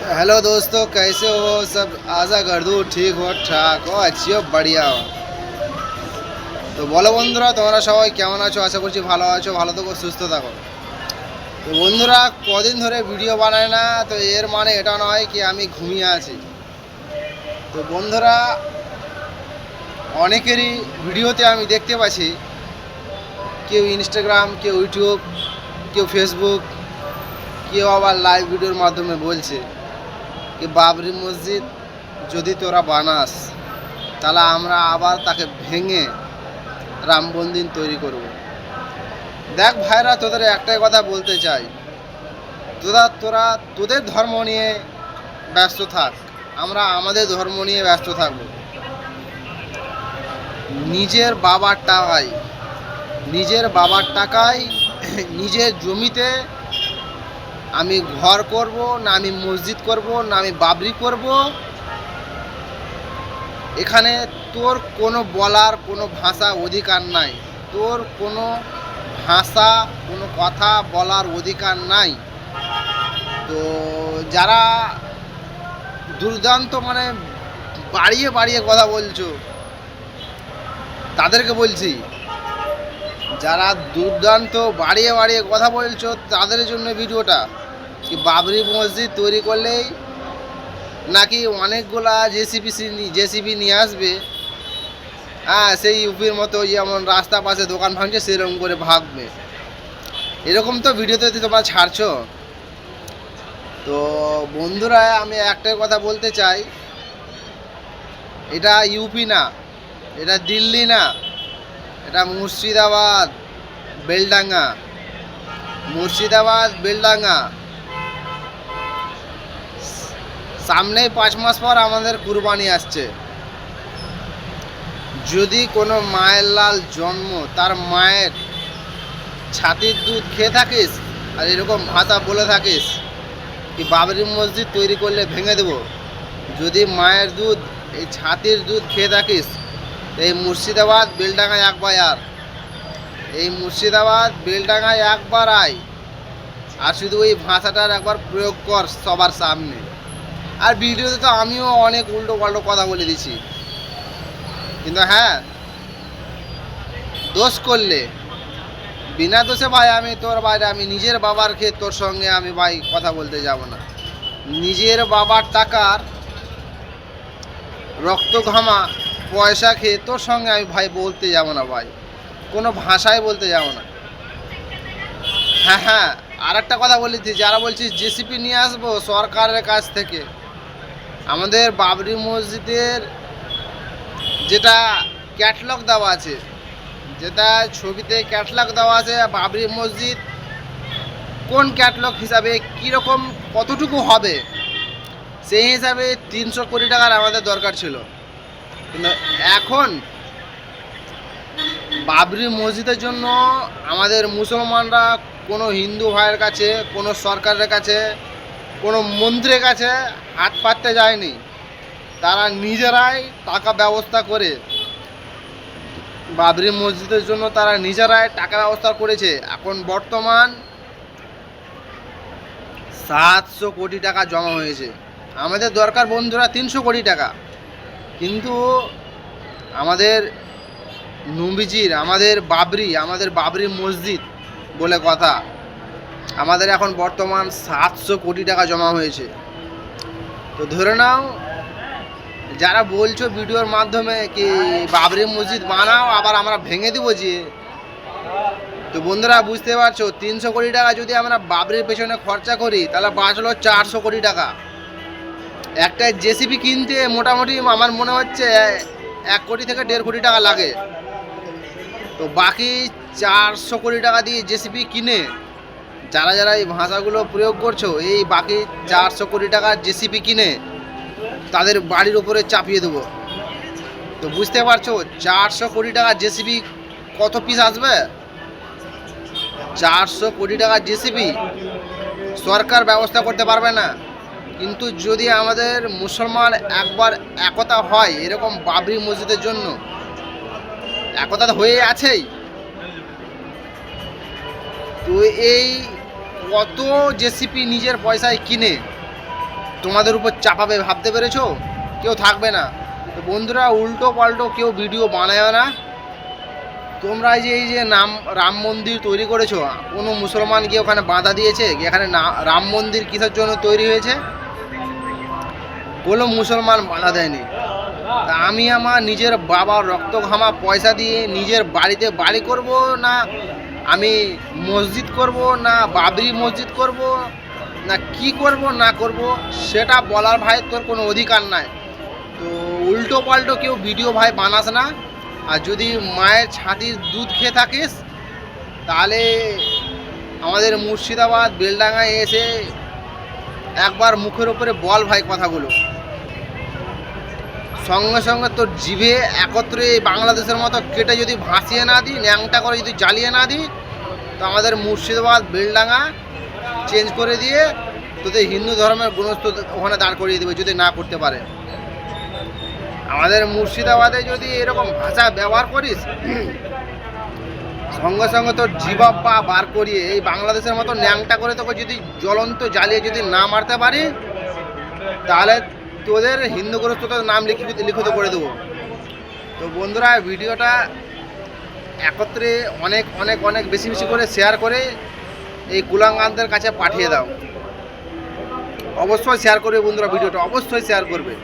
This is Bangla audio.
हेलो दोस्तों, कैसे हो सब। आशा कर दूँ ठीक हो, ठाक हो, अच्छी हो, बढ़िया हो। তো বলো বন্ধুরা, তোমরা সবাই কেমন আছো? আশা করছি ভালো আছো, ভালো থাকো, সুস্থ থাকো। তো বন্ধুরা, কদিন ধরে ভিডিও বানায় না, তো এর মানে এটা নয় কি আমি ঘুমিয়ে আছি। তো বন্ধুরা, অনেকেরই ভিডিওতে আমি দেখতে পাচ্ছি কেউ ইনস্টাগ্রাম, কেউ ইউটিউব, কেউ ফেসবুক, কেউ আবার লাইভ ভিডিওর মাধ্যমে বলছে কি বাবরি মসজিদ যদি তোরা বানাস তাহলে আমরা আবার তাকে ভেঙে রাম মন্দির তৈরি করব। দেখ ভাইরা, তোদের একটাই কথা বলতে চাই, তোরা তোদের ধর্ম নিয়ে ব্যস্ত থাক, আমরা আমাদের ধর্ম নিয়ে ব্যস্ত থাকব। নিজের বাবার টাকায় নিজের জমিতে আমি ঘর করব না, আমি মসজিদ করব না, আমি বাবরি করব, এখানে তোর কোনো বলার কোনো ভাষা অধিকার নাই। তোর কোনো ভাষা, কোনো কথা বলার অধিকার নাই। তো যারা দুর্দান্ত মানে বাড়িয়ে বাড়িয়ে কথা বলছো তাদেরকে বলছি, যারা দুর্দান্ত বাড়িয়ে বাড়িয়ে কথা বলছো তাদের জন্য ভিডিওটা, কি বাবরি মসজিদ তৈরি করলেই নাকি অনেকগুলা জেসিবি নিয়ে আসবে, হ্যাঁ সেই ইউপির মতো যেমন রাস্তা পাশে দোকান ভাঙছে সেরকম করে ভাগবে। এরকম তো ভিডিওতে তোমরা ছাড়ছো। তো বন্ধুরা, আমি একটাই কথা বলতে চাই, এটা ইউপি না, এটা দিল্লি না, এটা মুর্শিদাবাদ বেলডাঙ্গা। সামনেই 5 মাস পর আমাদের কুরবানি আসছে। যদি কোনো মায়ের লাল জন্ম, তার মায়ের ছাতির দুধ খেয়ে থাকিস আর এরকম ভাষা বলে থাকিস কি বাবরি মসজিদ তৈরি করলে ভেঙে দেব, যদি মায়ের দুধ, এই ছাতির দুধ খেয়ে থাকিস, এই মুর্শিদাবাদ বেলডাঙ্গায় একবার আয়, আর শুধু ওই ভাষাটার একবার প্রয়োগ কর সবার সামনে। আর ভিডিওতে তো আমিও অনেক উল্টো পাল্টো কথা বলে দিছি, কিন্তু হ্যাঁ, দোষ করলে বিনা দোষে ভাই আমি তোর বাইরে, আমি নিজের বাবার খেয়ে তোর সঙ্গে আমি ভাই কথা বলতে যাব না। নিজের বাবার টাকার রক্ত ঘামা পয়সা খেয়ে তোর সঙ্গে আমি ভাই বলতে যাব না ভাই, কোনো ভাষায় বলতে যাব না। হ্যাঁ, আর একটা কথা বলেছি, যারা বলছিস জেসিপি নিয়ে আসবো সরকারের কাছ থেকে, আমাদের বাবরি মসজিদের যেটা ক্যাটলগ দেওয়া আছে, যেটা ছবিতে ক্যাটলগ দেওয়া আছে, বাবরি মসজিদ কোন ক্যাটলগ হিসাবে কীরকম কতটুকু হবে, সেই হিসাবে 300 কোটি টাকার আমাদের দরকার ছিল। কিন্তু এখন বাবরি মসজিদের জন্য আমাদের মুসলমানরা কোনো হিন্দু ভাইয়ের কাছে, কোনো সরকারের কাছে, কোনো মন্ত্রীর কাছে হাত পাততে যায়নি। তারা নিজেরাই টাকা ব্যবস্থা করে বাবরি মসজিদের জন্য তারা নিজেরাই টাকা ব্যবস্থা করেছে। এখন বর্তমান 700 কোটি টাকা জমা হয়েছে। আমাদের দরকার বন্ধুরা 300 কোটি টাকা, কিন্তু আমাদের নবীজির, আমাদের বাবরি মসজিদ বলে কথা, আমাদের এখন বর্তমান 700 কোটি টাকা জমা হয়েছে। তো ধরে নাও, যারা বলছো ভিডিওর মাধ্যমে কি বাবরি মসজিদ বানাও আবার আমরা ভেঙে দেবো যে, তো বন্ধুরা বুঝতে পারছো 300 কোটি টাকা যদি আমরা বাবরির পেছনে খরচা করি তাহলে বাঁচলো 400 কোটি টাকা। একটা জেসিবি কিনতে মোটামুটি আমার মনে হচ্ছে 1 কোটি থেকে 1.5 কোটি টাকা লাগে। তো বাকি 400 কোটি টাকা দিয়ে জেসিবি কিনে যারা এই ভাষাগুলো প্রয়োগ করছো, এই বাকি 400 কোটি টাকার জেসিবি কিনে তাদের বাড়ির উপরে চাপিয়ে দেবো। তো বুঝতে পারছো 400 কোটি টাকার জেসিবি কত পিস আসবে। 400 কোটি টাকার জেসিবি সরকার ব্যবস্থা করতে পারবে না। কিন্তু যদি আমাদের মুসলমান একবার একতা হয়, এরকম বাবরি মসজিদের জন্য একতা হয়ে আছেই, তো এই কত জেসিপি নিজের পয়সায় কিনে তোমাদের উপর চাপাবে ভাবতে পেরেছো? কেউ থাকবে না। তো বন্ধুরা, উল্টো পাল্টো কেউ ভিডিও বানায় না। তোমরা এই যে রাম মন্দির তৈরি করেছো, কোনো মুসলমান গিয়ে ওখানে বাধা দিয়েছে? এখানে রাম মন্দির কিসের জন্য তৈরি হয়েছে? কোনো মুসলমান বাধা দেয়নি। তা আমি আমার নিজের বাবার রক্ত ঘামা পয়সা দিয়ে নিজের বাড়িতে বাড়ি করব, না আমি মসজিদ করব, না বাবরি মসজিদ করব, না কি করব না করব, সেটা বলার ভাই তোর কোনো অধিকার নাই। তো উল্টো পাল্টো কেউ ভিডিও ভাই বানাস না। আর যদি মায়ের ছাতির দুধ খেয়ে থাকিস, তাহলে আমাদের মুর্শিদাবাদ বেলডাঙ্গায় এসে একবার মুখের উপরে বল ভাই কথাগুলো। সঙ্গে সঙ্গে তোর জিভে একত্রে বাংলাদেশের মতো কেটে যদি ভাসিয়ে না দিই, ন্যাংটা করে যদি জ্বালিয়ে না দিই, তো আমাদের মুর্শিদাবাদ বেলডাঙ্গা চেঞ্জ করে দিয়ে তোদের হিন্দু ধর্মের গুণস্থ ওখানে দাঁড় করিয়ে দেবে যদি না করতে পারে। আমাদের মুর্শিদাবাদে যদি এরকম ভাষা ব্যবহার করিস, সঙ্গে সঙ্গে তোর জিভা পা বার করিয়ে এই বাংলাদেশের মতো ন্যাংটা করে তোকে যদি জ্বলন্ত জ্বালিয়ে যদি না মারতে পারি, তাহলে তোদের হিন্দু গ্রস্ততার নাম লিখিত করে দেবো। তো বন্ধুরা, ভিডিওটা একত্রে অনেক অনেক অনেক বেশি বেশি করে শেয়ার করে এই কুলাঙ্গানদের কাছে পাঠিয়ে দাও। অবশ্যই শেয়ার করবে বন্ধুরা, ভিডিওটা অবশ্যই শেয়ার করবে।